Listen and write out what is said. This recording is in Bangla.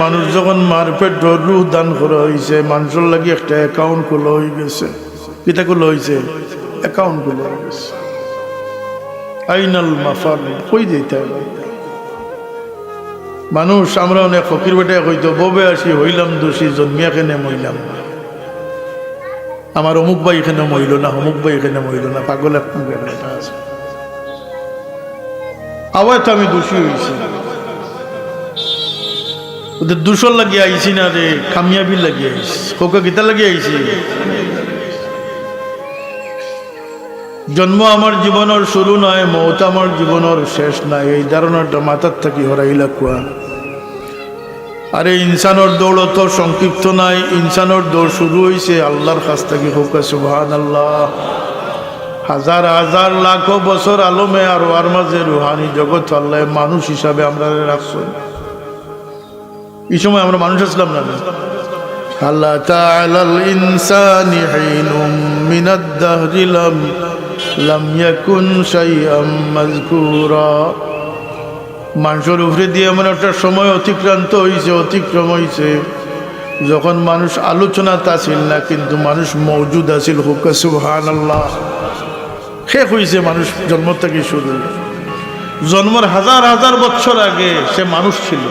মানুষ যখন মারপেট রুহ দান করা হয়েছে, মানুষের লাগি একটা অ্যাকাউন্ট খোলা হয়ে গেছে। কিতা খোলা হয়েছে? অ্যাকাউন্ট খোলা হয়ে গেছে। আইনাল মাফার কই দিতে হবে মানুষ। আমরা অনেক ফকির বেটায় হইতো ববে আসি হইলাম দোষী, জন্মিয়া কেনে মইলাম না, আমার অমুক ভাই এখানে মইল না, অমুক ভাই এখানে মইল না, পাগল একটা আছে। আবার তো আমি দোষী হয়েছি, ওদের দূষণ লাগিয়ে আইছি না রে, কামিয়াবি লাগিয়ে আইছি। কোকা গীতা লাগিয়ে আইছি। জন্ম আমার জীবনের শুরু নয়, মৌত আমার জীবনের শেষ নাই, এই ধারণাটা মাথার থাকি হরাইলা কুয়া। আরে ইনসানের দৌড় তো সংক্ষিপ্ত নাই, ইনসানের দৌড় শুরু হয়েছে আল্লাহর কাছ থেকে। হোক সুবহানাল্লাহ। হাজার হাজার লাখো বছর আলমে আর ওর মাঝে রুহানি জগৎ আল্লাহ মানুষ হিসাবে আমরা রাখছি। এই সময় আমরা মানুষ আসলাম না। আল্লাহ তাআলাল ইনসানি হিনুম মিনাদ দাহরি লাম ইয়াকুন শাইআম মাযকুরা। মানুষের উপরে দিয়ে এমন একটা সময় অতিক্রম হয়েছে যখন মানুষ আলোচনাতে আসিল না, কিন্তু মানুষ মওজুদ আছিল। হোক সুবহানাল্লাহ। শেষ হয়েছে মানুষ জন্ম থেকে শুরু। জন্মের হাজার হাজার বছর আগে সে মানুষ ছিল।